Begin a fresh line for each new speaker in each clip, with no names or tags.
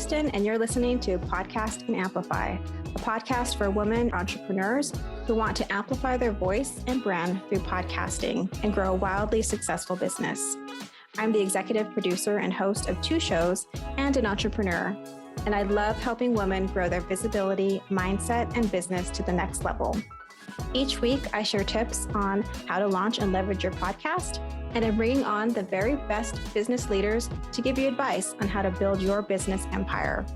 Kristen, and you're listening to Podcast and Amplify, a podcast for women entrepreneurs who want to amplify their voice and brand through podcasting and grow a wildly successful business. I'm the executive producer and host of 2 shows and an entrepreneur, and I love helping women grow their visibility, mindset, and business to the next level. Each week, I share tips on how to launch and leverage your podcast, and I'm bringing on the very best business leaders to give you advice on how to build your business empire.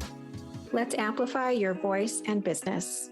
Let's amplify your voice and business.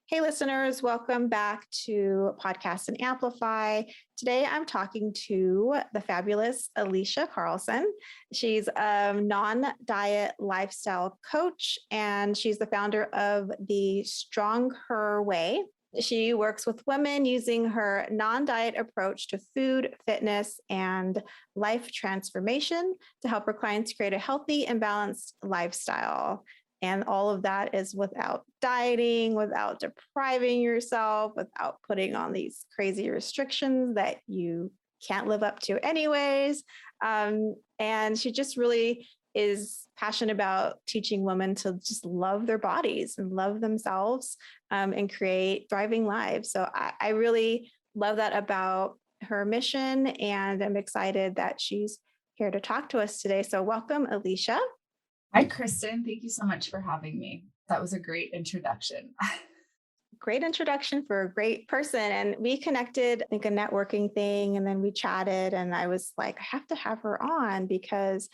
Hey listeners, welcome back to Podcast and Amplify. Today I'm talking to the fabulous Alisha Carlson. She's a non-diet lifestyle coach, and she's the founder of the Strong Her Way. She works with women using her non-diet approach to food, fitness, and life transformation to help her clients create a healthy and balanced lifestyle. And all of that is without dieting, without depriving yourself, without putting on these crazy restrictions that you can't live up to anyways. And she just really is passionate about teaching women to just love their bodies and love themselves and create thriving lives. So I really love that about her mission, and I'm excited that she's here to talk to us today. So welcome, Alisha.
Hi, Kristen. Thank you so much for having me. That was a great introduction.
Great introduction for a great person. And we connected, I think, a networking thing, and then we chatted, and I was like, I have to have her on because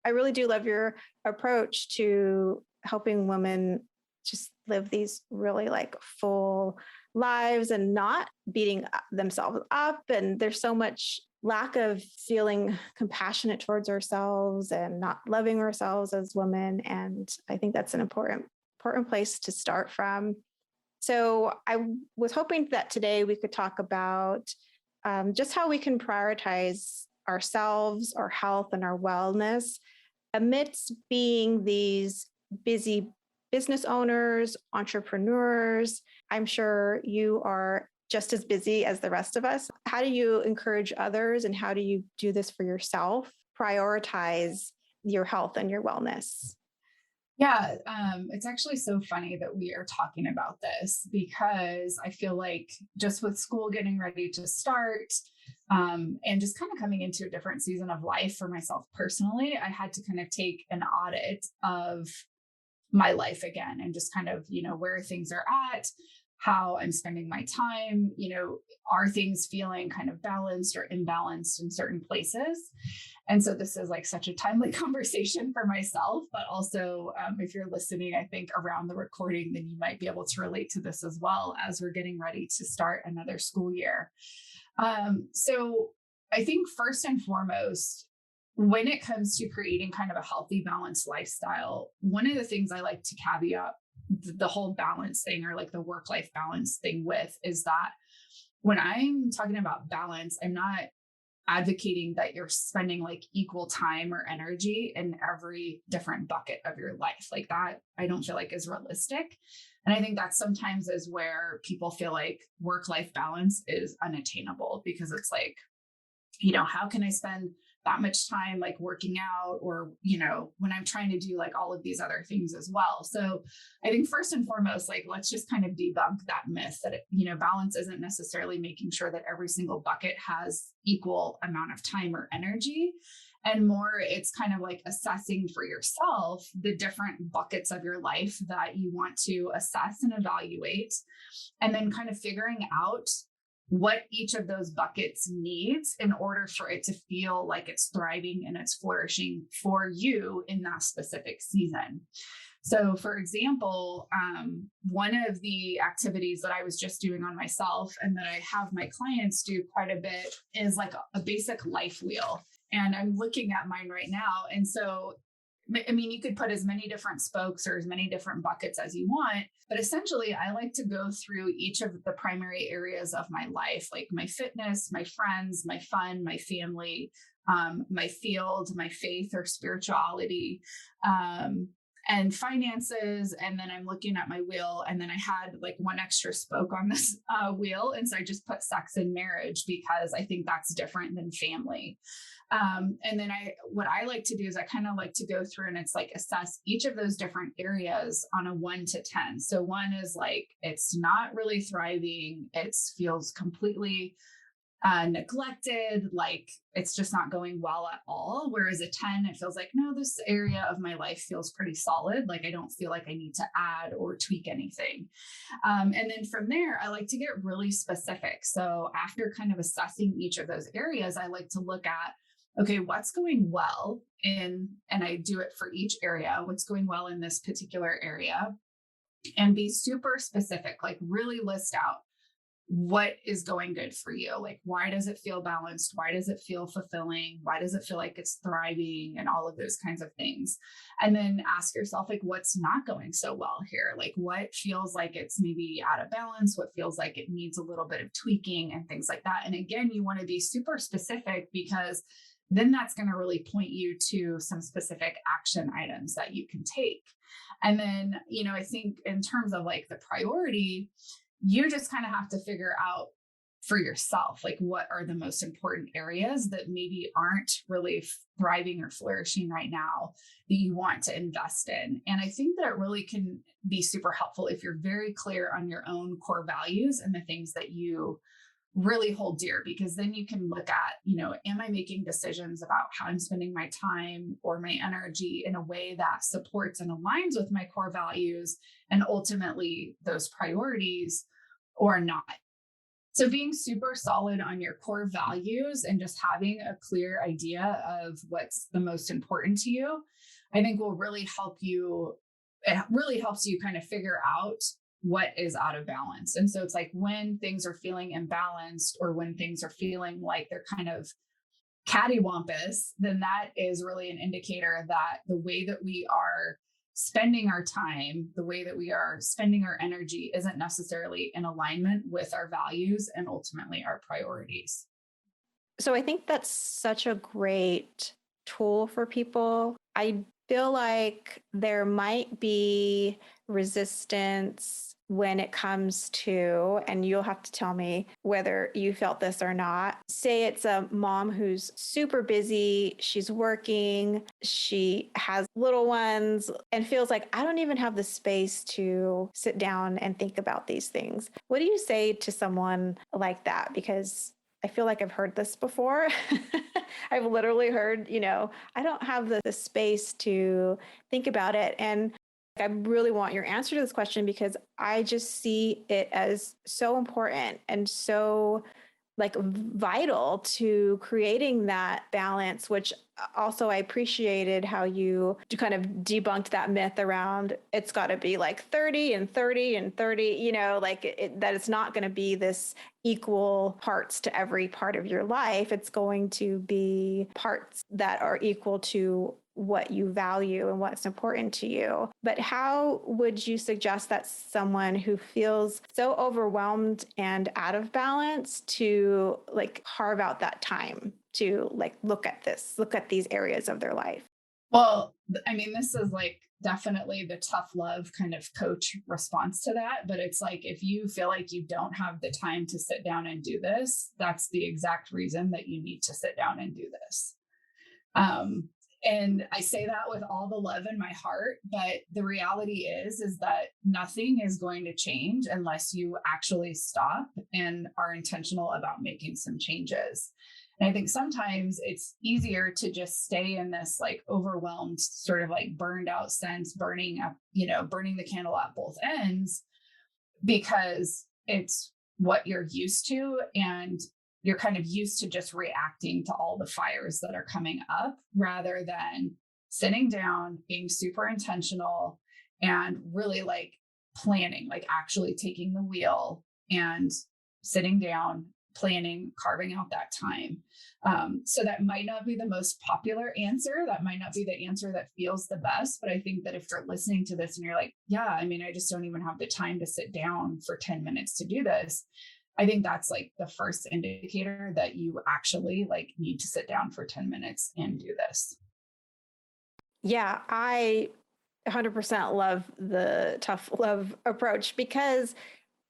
I really do love your approach to helping women just live these really like full lives and not beating themselves up. And there's so much lack of feeling compassionate towards ourselves and not loving ourselves as women. And I think that's an important place to start from. So I was hoping that today we could talk about just how we can prioritize ourselves, our health, and our wellness amidst being these busy business owners, entrepreneurs. I'm sure you are just as busy as the rest of us. How do you encourage others, and how do you do this for yourself? Prioritize your health and your wellness.
Yeah, it's actually so funny that we are talking about this because I feel like just with school getting ready to start and just kind of coming into a different season of life for myself personally, I had to kind of take an audit of my life again and just kind of, where things are at, how I'm spending my time, are things feeling kind of balanced or imbalanced in certain places? And so this is like such a timely conversation for myself, but also if you're listening, I think around the recording, then you might be able to relate to this as well as we're getting ready to start another school year. So I think first and foremost, when it comes to creating kind of a healthy, balanced lifestyle, one of the things I like to caveat the whole balance thing, or like the work-life balance thing with, is that when I'm talking about balance, I'm not advocating that you're spending like equal time or energy in every different bucket of your life. Like that, I don't feel like is realistic. And I think that sometimes is where people feel like work-life balance is unattainable, because it's like, how can I spend that much time like working out, or, when I'm trying to do like all of these other things as well. So I think first and foremost, like, let's just kind of debunk that myth that, balance isn't necessarily making sure that every single bucket has equal amount of time or energy. And more, it's kind of like assessing for yourself the different buckets of your life that you want to assess and evaluate, and then kind of figuring out what each of those buckets needs in order for it to feel like it's thriving and it's flourishing for you in that specific season. So for example, one of the activities that I was just doing on myself and that I have my clients do quite a bit is like a basic life wheel. And I'm looking at mine right now. And so you could put as many different spokes or as many different buckets as you want, but essentially I like to go through each of the primary areas of my life, like my fitness, my friends, my fun, my family, my field, my faith or spirituality, and finances. And then I'm looking at my wheel, and then I had like one extra spoke on this wheel. And so I just put sex and marriage because I think that's different than family. And then what I like to do is I kind of like to go through and it's like assess each of those different areas on a 1 to 10. So 1 is like, it's not really thriving. It feels completely neglected, like it's just not going well at all. Whereas a 10, it feels like, no, this area of my life feels pretty solid. Like I don't feel like I need to add or tweak anything. And then from there, I like to get really specific. So after kind of assessing each of those areas, I like to look at, okay, what's going well and I do it for each area, what's going well in this particular area, and be super specific, like really list out what is going good for you. Like, why does it feel balanced? Why does it feel fulfilling? Why does it feel like it's thriving, and all of those kinds of things? And then ask yourself, like, what's not going so well here? Like, what feels like it's maybe out of balance? What feels like it needs a little bit of tweaking and things like that? And again, you want to be super specific, because then that's going to really point you to some specific action items that you can take. And then, I think in terms of like the priority, you just kind of have to figure out for yourself, like what are the most important areas that maybe aren't really thriving or flourishing right now that you want to invest in. And I think that it really can be super helpful if you're very clear on your own core values and the things that you really hold dear, because then you can look at, am I making decisions about how I'm spending my time or my energy in a way that supports and aligns with my core values and ultimately those priorities, or not. So being super solid on your core values and just having a clear idea of what's the most important to you, I think will really help you. It really helps you kind of figure out what is out of balance. And so it's like when things are feeling imbalanced, or when things are feeling like they're kind of cattywampus, then that is really an indicator that the way that we are spending our time, the way that we are spending our energy isn't necessarily in alignment with our values and ultimately our priorities.
So I think that's such a great tool for people. I feel like there might be resistance when it comes to, and you'll have to tell me whether you felt this or not. Say it's a mom who's super busy, she's working, she has little ones, and feels like, I don't even have the space to sit down and think about these things. What do you say to someone like that? Because I feel like I've heard this before. I've literally heard, I don't have the space to think about it. And I really want your answer to this question, because I just see it as so important and so like vital to creating that balance, which also I appreciated how you kind of debunked that myth around it's got to be like 30 and 30 and 30, that it's not going to be this equal parts to every part of your life. It's going to be parts that are equal to what you value and what's important to you. But how would you suggest that someone who feels so overwhelmed and out of balance to like carve out that time to like look at these areas of their life?
Well, I mean, this is like definitely the tough love kind of coach response to that. But it's like, if you feel like you don't have the time to sit down and do this, that's the exact reason that you need to sit down and do this. And I say that with all the love in my heart, but the reality is that nothing is going to change unless you actually stop and are intentional about making some changes. And I think sometimes it's easier to just stay in this like overwhelmed, sort of like burned out sense, burning the candle at both ends, because it's what you're used to, and you're kind of used to just reacting to all the fires that are coming up, rather than sitting down, being super intentional, and really like planning, like actually taking the wheel and sitting down, planning, carving out that time. So that might not be the most popular answer. That might not be the answer that feels the best. But I think that if you're listening to this and you're like, yeah, I mean, I just don't even have the time to sit down for 10 minutes to do this, I think that's like the first indicator that you actually like need to sit down for 10 minutes and do this.
Yeah, I 100% love the tough love approach because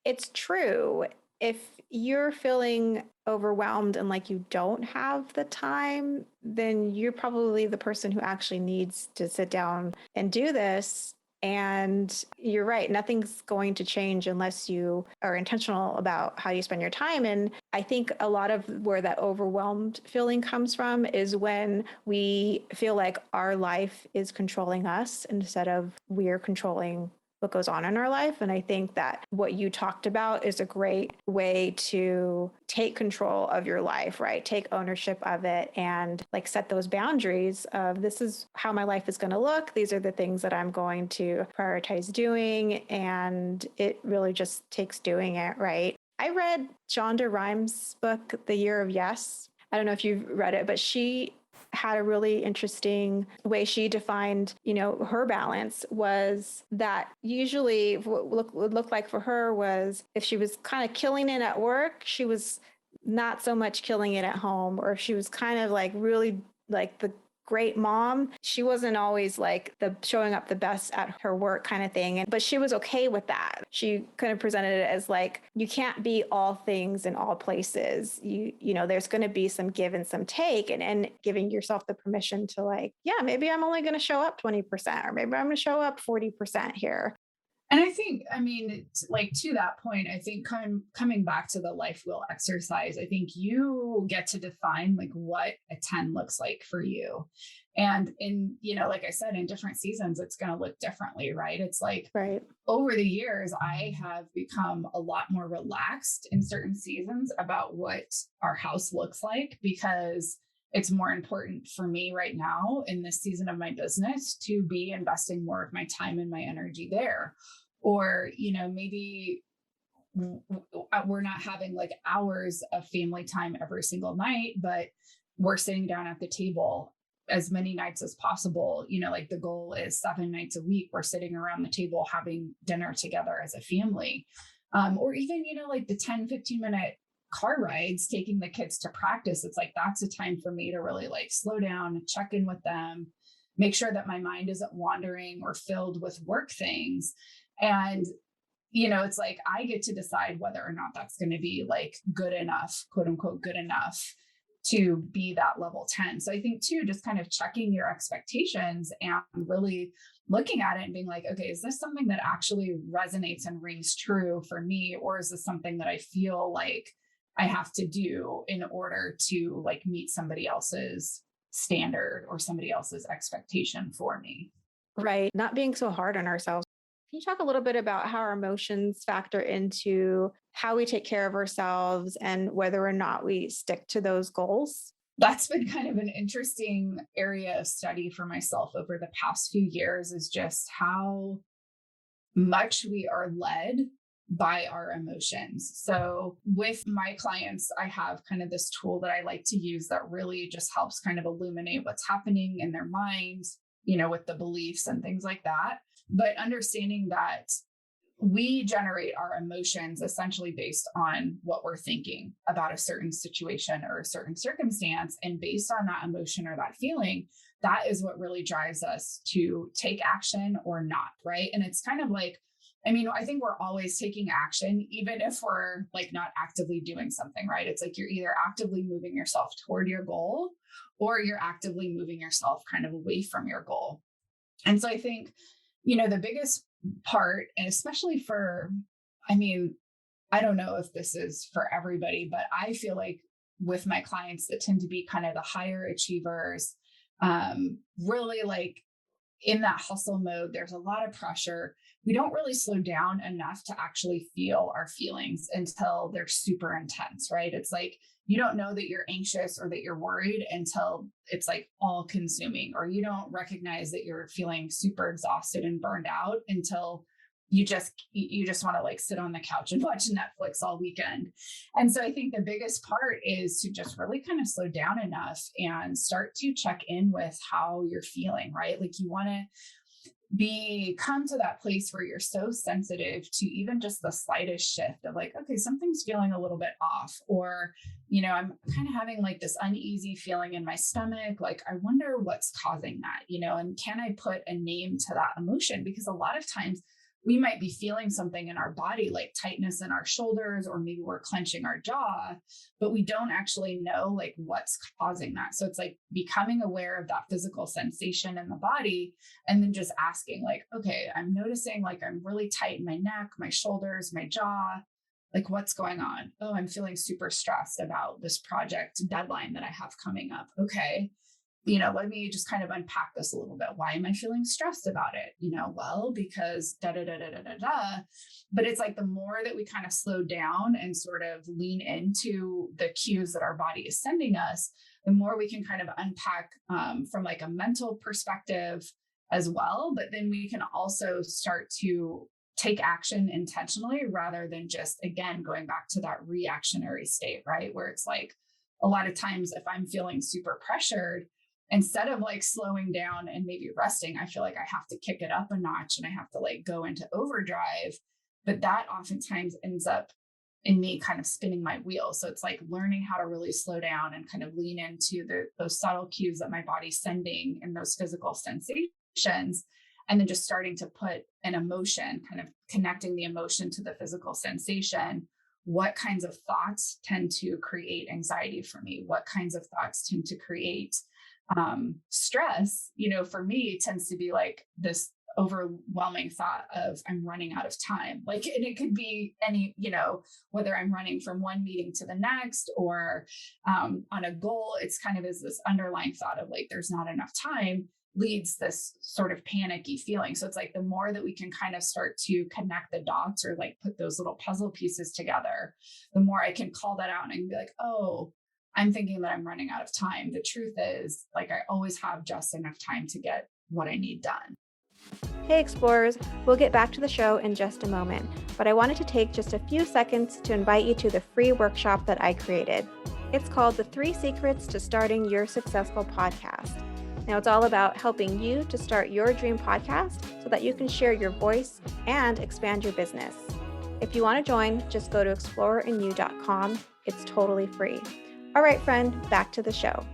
it's true. If you're feeling overwhelmed and like you don't have the time, then you're probably the person who actually needs to sit down and do this. And you're right, nothing's going to change unless you are intentional about how you spend your time. And I think a lot of where that overwhelmed feeling comes from is when we feel like our life is controlling us instead of we're controlling what goes on in our life. And I think that what you talked about is a great way to take control of your life, right? Take ownership of it and like set those boundaries of this is how my life is going to look. These are the things that I'm going to prioritize doing. And it really just takes doing it, right? I read Shonda Rhimes' book, The Year of Yes. I don't know if you've read it, but she had a really interesting way she defined, her balance was that usually what would look like for her was if she was kind of killing it at work, she was not so much killing it at home, or if she was kind of like really like the great mom, she wasn't always like the showing up the best at her work kind of thing. But she was okay with that. She kind of presented it as like, you can't be all things in all places. There's going to be some give and some take, and giving yourself the permission to like, yeah, maybe I'm only going to show up 20%, or maybe I'm going to show up 40% here.
And I think, I mean, like to that point, I think coming back to the life wheel exercise, I think you get to define like what a 10 looks like for you. And in, like I said, in different seasons, it's going to look differently, right? It's like
Right.
over the years, I have become a lot more relaxed in certain seasons about what our house looks like because it's more important for me right now in this season of my business to be investing more of my time and my energy there. Or, maybe we're not having like hours of family time every single night, but we're sitting down at the table as many nights as possible. Like the goal is 7 nights a week. We're sitting around the table having dinner together as a family. Or even, like the 10-15 minute car rides, taking the kids to practice. It's like, that's a time for me to really like slow down, check in with them, make sure that my mind isn't wandering or filled with work things. And, it's like I get to decide whether or not that's going to be like good enough, quote unquote, good enough to be that level 10. So I think too, just kind of checking your expectations and really looking at it and being like, okay, is this something that actually resonates and rings true for me? Or is this something that I feel like I have to do in order to like meet somebody else's standard or somebody else's expectation for me?
Right. Not being so hard on ourselves. Can you talk a little bit about how our emotions factor into how we take care of ourselves and whether or not we stick to those goals?
That's been kind of an interesting area of study for myself over the past few years, is just how much we are led by our emotions. So with my clients, I have kind of this tool that I like to use that really just helps kind of illuminate what's happening in their minds, with the beliefs and things like that. But understanding that we generate our emotions essentially based on what we're thinking about a certain situation or a certain circumstance. And based on that emotion or that feeling, that is what really drives us to take action or not. Right. And it's kind of like, I think we're always taking action, even if we're like not actively doing something, right? It's like you're either actively moving yourself toward your goal or you're actively moving yourself kind of away from your goal. And so I think, the biggest part, and especially for, I don't know if this is for everybody, but I feel like with my clients that tend to be kind of the higher achievers, really like in that hustle mode, there's a lot of pressure. We don't really slow down enough to actually feel our feelings until they're super intense, right? It's like you don't know that you're anxious or that you're worried until it's like all consuming, or you don't recognize that you're feeling super exhausted and burned out until you just want to like sit on the couch and watch Netflix all weekend. And so I think the biggest part is to just really kind of slow down enough and start to check in with how you're feeling, right? Like you want to come to that place where you're so sensitive to even just the slightest shift of like, okay, something's feeling a little bit off, or, I'm kind of having like this uneasy feeling in my stomach. Like, I wonder what's causing that, and can I put a name to that emotion? Because a lot of times we might be feeling something in our body, like tightness in our shoulders, or maybe we're clenching our jaw, but we don't actually know like what's causing that. So it's like becoming aware of that physical sensation in the body, and then just asking like, okay, I'm noticing like I'm really tight in my neck, my shoulders, my jaw. Like, what's going on? Oh, I'm feeling super stressed about this project deadline that I have coming up. Okay, let me just kind of unpack this a little bit. Why am I feeling stressed about it? Well, because da da da da da da da. But it's like the more that we kind of slow down and sort of lean into the cues that our body is sending us, the more we can kind of unpack from like a mental perspective as well. But then we can also start to take action intentionally rather than just, again, going back to that reactionary state, right? Where it's like a lot of times if I'm feeling super pressured, instead of like slowing down and maybe resting, I feel like I have to kick it up a notch and I have to like go into overdrive. But that oftentimes ends up in me kind of spinning my wheels. So it's like learning how to really slow down and kind of lean into those subtle cues that my body's sending and those physical sensations. And then just starting to put an emotion, kind of connecting the emotion to the physical sensation. What kinds of thoughts tend to create anxiety for me? What kinds of thoughts tend to create stress? For me, it tends to be like this overwhelming thought of I'm running out of time. Like, and it could be any, whether I'm running from one meeting to the next or on a goal, it's kind of is this underlying thought of like, there's not enough time, leads this sort of panicky feeling. So it's like the more that we can kind of start to connect the dots or like put those little puzzle pieces together, the more I can call that out and I can be like, oh, I'm thinking that I'm running out of time. The truth is, like, I always have just enough time to get what I need done.
Hey Explorers, we'll get back to the show in just a moment, but I wanted to take just a few seconds to invite you to the free workshop that I created. It's called The 3 Secrets to Starting Your Successful Podcast. Now, it's all about helping you to start your dream podcast so that you can share your voice and expand your business. If you want to join, just go to explorerandyou.com. It's totally free. All right, friend, back to the show.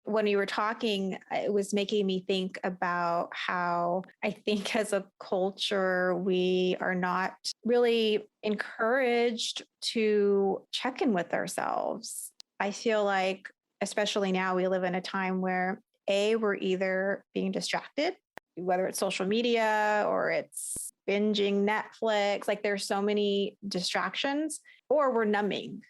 When you were talking, it was making me think about how I think as a culture, we are not really encouraged to check in with ourselves. I feel like, especially now, we live in a time where we're either being distracted, whether it's social media or it's binging Netflix, like there's so many distractions, or we're numbing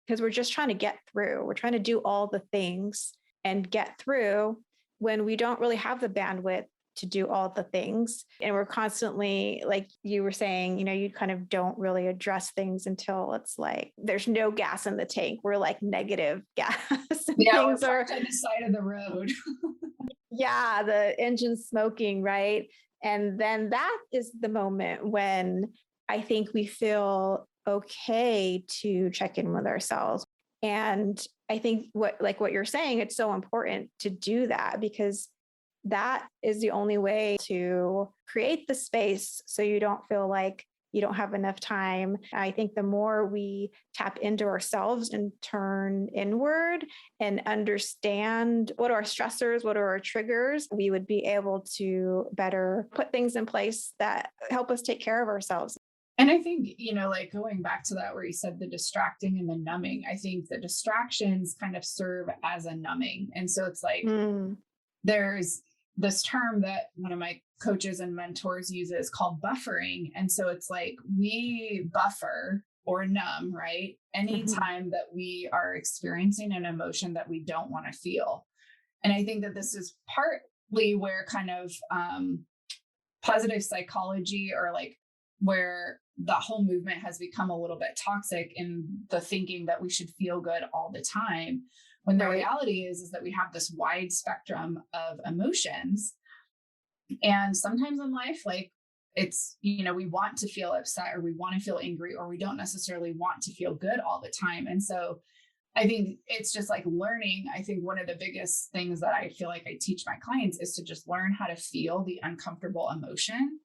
because we're just trying to get through. We're trying to do all the things and get through when we don't really have the bandwidth to do all the things. And we're constantly, like you were saying, you kind of don't really address things until it's like there's no gas in the tank. We're like negative gas.
Yeah, things are on the side of the road.
Yeah, the engine's smoking, right? And then that is the moment when I think we feel okay to check in with ourselves. And I think what you're saying, it's so important to do that because that is the only way to create the space so you don't feel like you don't have enough time. I think the more we tap into ourselves and turn inward and understand what are our stressors, what are our triggers, we would be able to better put things in place that help us take care of ourselves.
And I think, like going back to that where you said the distracting and the numbing, I think the distractions kind of serve as a numbing. And so it's like there's this term that one of my coaches and mentors uses called buffering. And so it's like we buffer or numb, right? Anytime that we are experiencing an emotion that we don't want to feel. And I think that this is partly where kind of positive psychology or like where the whole movement has become a little bit toxic in the thinking that we should feel good all the time. When the reality is that we have this wide spectrum of emotions. And sometimes in life, like it's, we want to feel upset or we want to feel angry or we don't necessarily want to feel good all the time. And so I think it's just like learning. I think one of the biggest things that I feel like I teach my clients is to just learn how to feel the uncomfortable emotion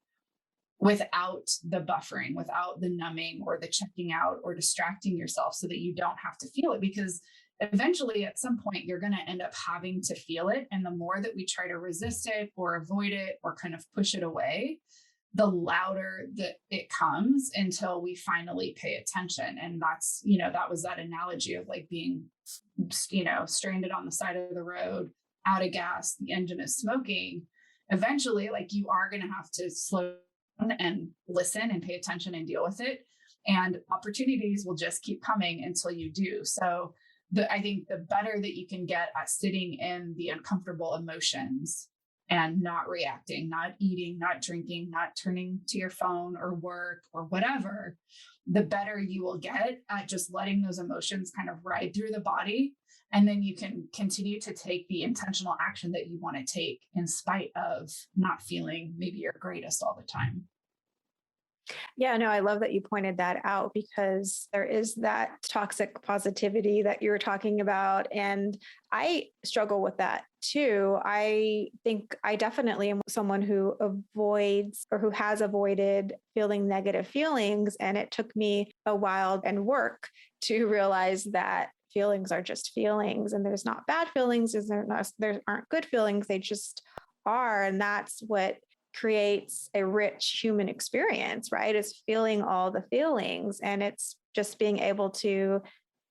without the buffering, without the numbing or the checking out or distracting yourself so that you don't have to feel it. Because eventually, at some point, you're going to end up having to feel it. And the more that we try to resist it or avoid it or kind of push it away, the louder that it comes until we finally pay attention. And that's, that was that analogy of like being, stranded on the side of the road, out of gas, the engine is smoking. Eventually, like you are going to have to slow down and listen and pay attention and deal with it. And opportunities will just keep coming until you do. So I think the better that you can get at sitting in the uncomfortable emotions and not reacting, not eating, not drinking, not turning to your phone or work or whatever, the better you will get at just letting those emotions kind of ride through the body. And then you can continue to take the intentional action that you want to take in spite of not feeling maybe your greatest all the time.
Yeah, no, I love that you pointed that out because there is that toxic positivity that you were talking about. And I struggle with that too. I think I definitely am someone who avoids or who has avoided feeling negative feelings. And it took me a while and work to realize that feelings are just feelings and there's not bad feelings, there aren't good feelings, they just are. And that's what creates a rich human experience, right? Is feeling all the feelings. And it's just being able to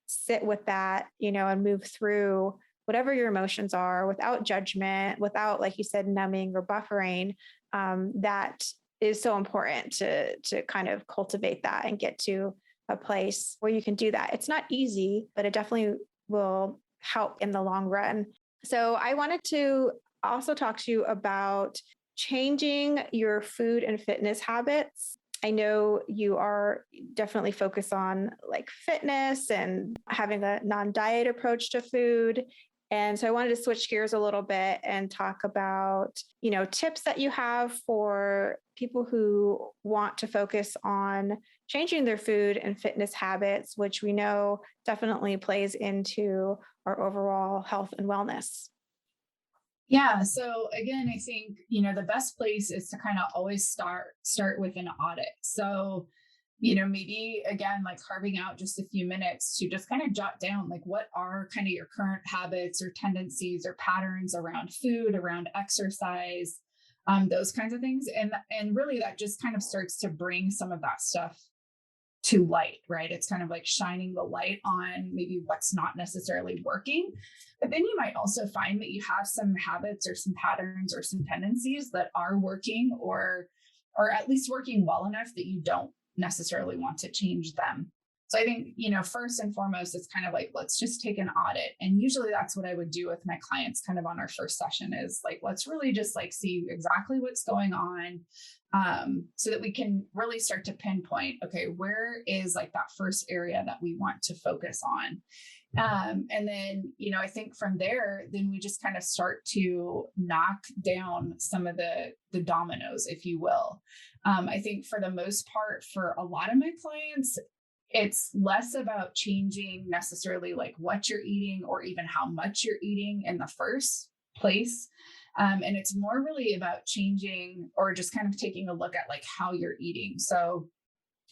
sit with that, and move through whatever your emotions are without judgment, without, like you said, numbing or buffering. That is so important to kind of cultivate that and get to a place where you can do that. It's not easy, but it definitely will help in the long run. So I wanted to also talk to you about changing your food and fitness habits. I know you are definitely focused on like fitness and having a non-diet approach to food. And so I wanted to switch gears a little bit and talk about, tips that you have for people who want to focus on changing their food and fitness habits, which we know definitely plays into our overall health and wellness.
Yeah. So again, I think, the best place is to kind of always start with an audit. So, maybe again, like carving out just a few minutes to just kind of jot down, like, what are kind of your current habits or tendencies or patterns around food, around exercise, those kinds of things. And really that just kind of starts to bring some of that stuff to light, right? It's kind of like shining the light on maybe what's not necessarily working. But then you might also find that you have some habits or some patterns or some tendencies that are working or at least working well enough that you don't necessarily want to change them. So I think, first and foremost, it's kind of like, let's just take an audit. And usually that's what I would do with my clients kind of on our first session is like, let's really just like see exactly what's going on, so that we can really start to pinpoint, okay, where is like that first area that we want to focus on? And then, I think from there, then we just kind of start to knock down some of the dominoes, if you will. I think for the most part, for a lot of my clients, it's less about changing necessarily like what you're eating or even how much you're eating in the first place. And it's more really about changing or just kind of taking a look at like how you're eating. So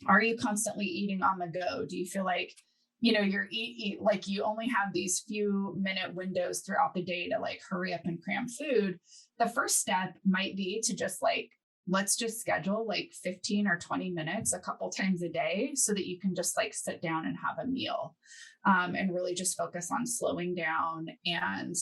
are you constantly eating on the go? Do you feel like, you're eat like you only have these few minute windows throughout the day to like hurry up and cram food? The first step might be to just like, let's just schedule like 15 or 20 minutes a couple times a day so that you can just like sit down and have a meal, and really just focus on slowing down and,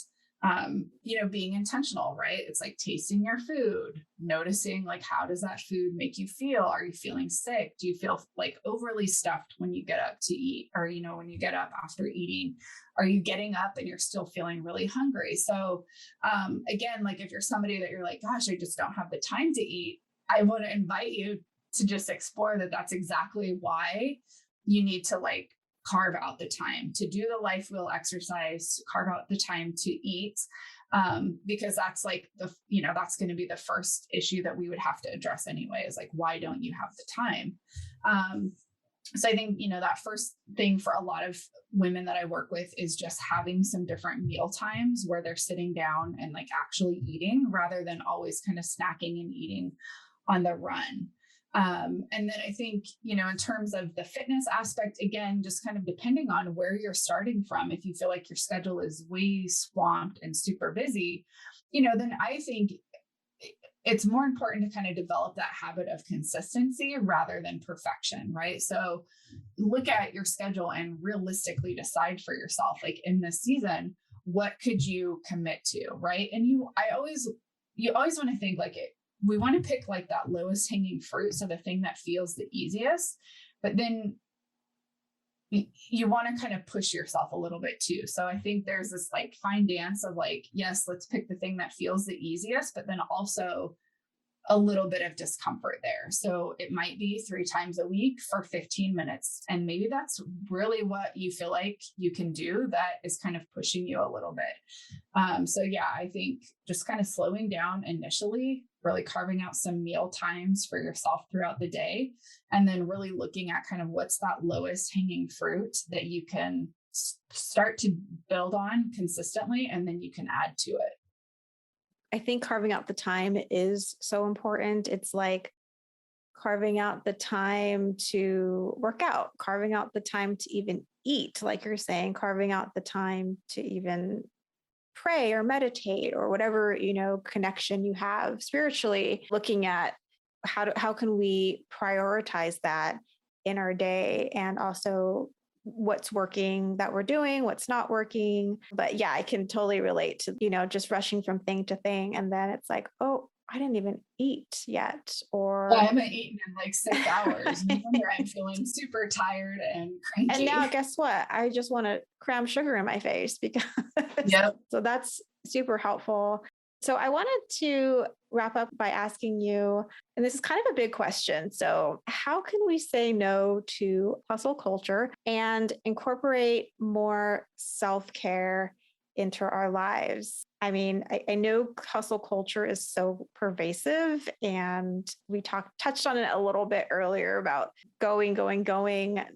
being intentional, right? It's like tasting your food, noticing like, how does that food make you feel? Are you feeling sick? Do you feel like overly stuffed when you get up to eat? Or, when you get up after eating, are you getting up and you're still feeling really hungry? So, again, like if you're somebody that you're like, gosh, I just don't have the time to eat, I want to invite you to just explore that that's exactly why you need to like carve out the time to do the life wheel exercise, carve out the time to eat, because that's like that's going to be the first issue that we would have to address anyway, is like, why don't you have the time? So I think, that first thing for a lot of women that I work with is just having some different meal times where they're sitting down and like actually eating rather than always kind of snacking and eating on the run. And then I think, in terms of the fitness aspect, again, just kind of depending on where you're starting from, if you feel like your schedule is way swamped and super busy, then I think it's more important to kind of develop that habit of consistency rather than perfection, right? So look at your schedule and realistically decide for yourself, like in this season, what could you commit to, right? And you always want to think like we want to pick like that lowest hanging fruit. So the thing that feels the easiest, but then you want to kind of push yourself a little bit too. So I think there's this like fine dance of like, yes, let's pick the thing that feels the easiest, but then also a little bit of discomfort there. So it might be 3 times a week for 15 minutes. And maybe that's really what you feel like you can do that is kind of pushing you a little bit. So yeah, I think just kind of slowing down initially, really carving out some meal times for yourself throughout the day, and then really looking at kind of what's that lowest hanging fruit that you can start to build on consistently, and then you can add to it.
I think carving out the time is so important. It's like carving out the time to work out, carving out the time to even eat, like you're saying, carving out the time to even pray or meditate or whatever, connection you have spiritually, looking at how can we prioritize that in our day, and also what's working that we're doing, what's not working. But yeah, I can totally relate to, just rushing from thing to thing. And then it's like, oh, I didn't even eat yet.
I
Or
haven't eaten in like 6 hours. No wonder I'm feeling super tired and
and now
cranky.
guess what? I just want to cram sugar in my face because
Yep.
so that's super helpful. So I wanted to wrap up by asking you, and this is kind of a big question. So, how can we say no to hustle culture and incorporate more self care into our lives? I mean, I know hustle culture is so pervasive, and we touched on it a little bit earlier about going,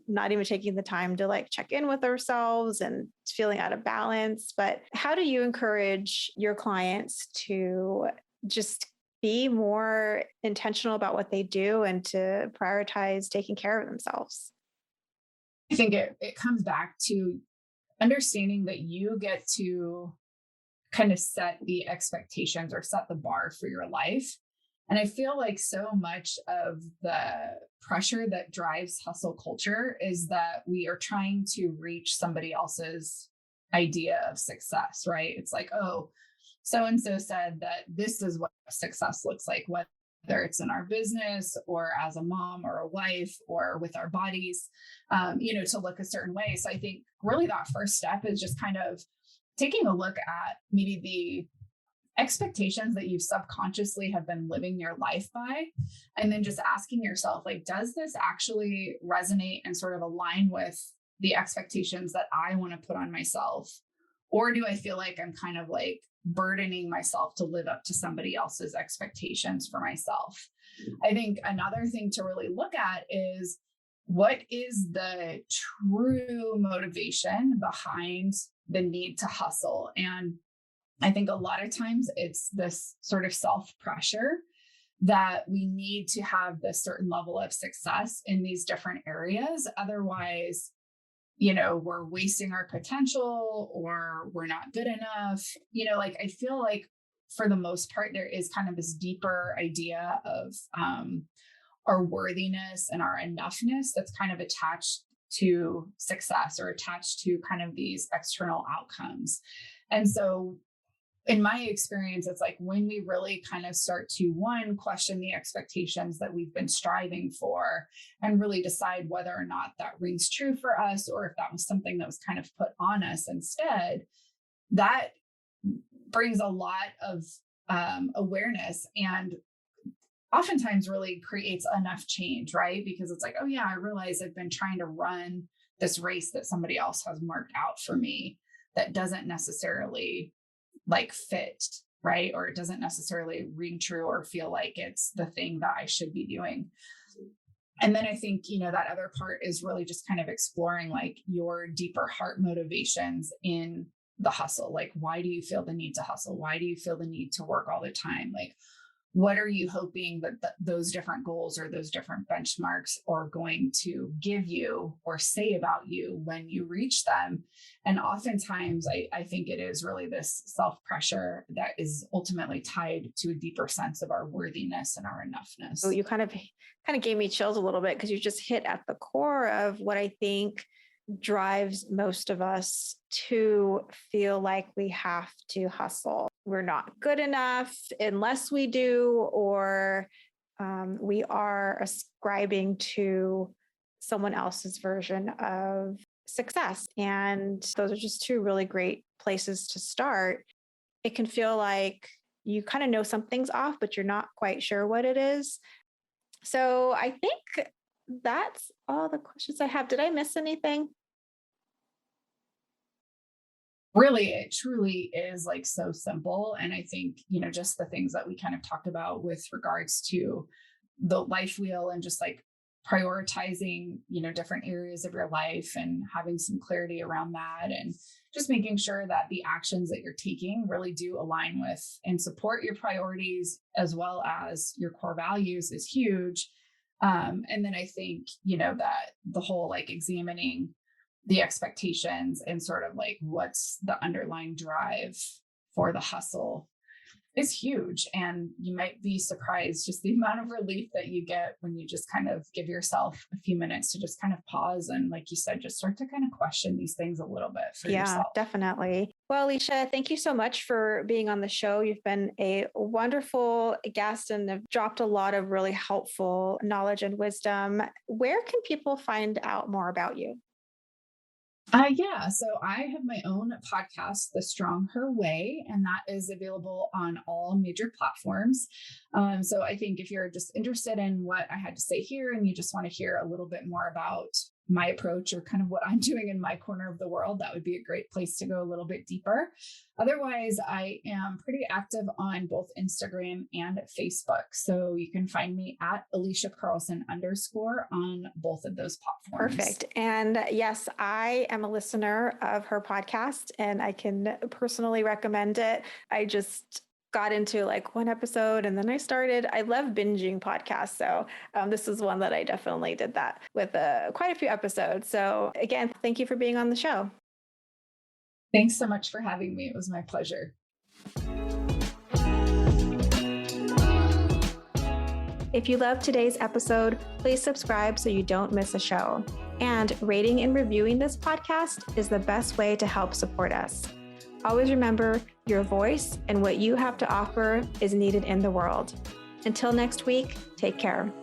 not even taking the time to like check in with ourselves and feeling out of balance. But how do you encourage your clients to just be more intentional about what they do and to prioritize taking care of themselves?
I think it comes back to understanding that you get to kind of set the expectations or set the bar for your life. And I feel like so much of the pressure that drives hustle culture is that we are trying to reach somebody else's idea of success, right? It's like, oh, so and so said that this is what success looks like, whether it's in our business or as a mom or a wife or with our bodies, to look a certain way. So I think really that first step is just kind of taking a look at maybe the expectations that you subconsciously have been living your life by, and then just asking yourself, like, does this actually resonate and sort of align with the expectations that I want to put on myself? Or do I feel like I'm kind of like burdening myself to live up to somebody else's expectations for myself? I think another thing to really look at is what is the true motivation behind the need to hustle? And I think a lot of times it's this sort of self pressure that we need to have this certain level of success in these different areas. Otherwise, we're wasting our potential or we're not good enough. Like I feel like for the most part, there is kind of this deeper idea of our worthiness and our enoughness that's kind of attached to success or attached to kind of these external outcomes. And so in my experience, it's like when we really kind of start to one, question the expectations that we've been striving for and really decide whether or not that rings true for us, or if that was something that was kind of put on us instead, that brings a lot of awareness and oftentimes really creates enough change, right? Because it's like, oh yeah, I realize I've been trying to run this race that somebody else has marked out for me that doesn't necessarily like fit, right? Or it doesn't necessarily ring true or feel like it's the thing that I should be doing. And then I think, that other part is really just kind of exploring like your deeper heart motivations in the hustle. Like, why do you feel the need to hustle? Why do you feel the need to work all the time? Like, what are you hoping that those different goals or those different benchmarks are going to give you or say about you when you reach them? And oftentimes I think it is really this self-pressure that is ultimately tied to a deeper sense of our worthiness and our enoughness.
So you kind of gave me chills a little bit, because you just hit at the core of what I think drives most of us to feel like we have to hustle. We're not good enough unless we do, or we are ascribing to someone else's version of success. And those are just two really great places to start. It can feel like you kind of know something's off, but you're not quite sure what it is. So I think that's all the questions I have. Did I miss anything?
Really, it truly is like so simple. And I think, just the things that we kind of talked about with regards to the life wheel and just like prioritizing, different areas of your life and having some clarity around that, and just making sure that the actions that you're taking really do align with and support your priorities as well as your core values is huge. And then I think, that the whole like examining the expectations and sort of like what's the underlying drive for the hustle is huge. And you might be surprised just the amount of relief that you get when you just kind of give yourself a few minutes to just kind of pause. And like you said, just start to kind of question these things a little bit for yourself.
Yeah, definitely. Well, Alisha, thank you so much for being on the show. You've been a wonderful guest and have dropped a lot of really helpful knowledge and wisdom. Where can people find out more about you?
Yeah, so I have my own podcast, The Strong Her Way, and that is available on all major platforms. So I think if you're just interested in what I had to say here and you just want to hear a little bit more about my approach or kind of what I'm doing in my corner of the world, that would be a great place to go a little bit deeper. Otherwise, I am pretty active on both Instagram and Facebook. So you can find me at Alisha Carlson _ on both of those platforms.
Perfect. And yes, I am a listener of her podcast and I can personally recommend it. I just got into like one episode and then I love binging podcasts. So this is one that I definitely did that with quite a few episodes. So again, thank you for being on the show.
Thanks so much for having me. It was my pleasure.
If you loved today's episode, please subscribe so you don't miss a show. And rating and reviewing this podcast is the best way to help support us. Always remember, your voice and what you have to offer is needed in the world. Until next week, take care.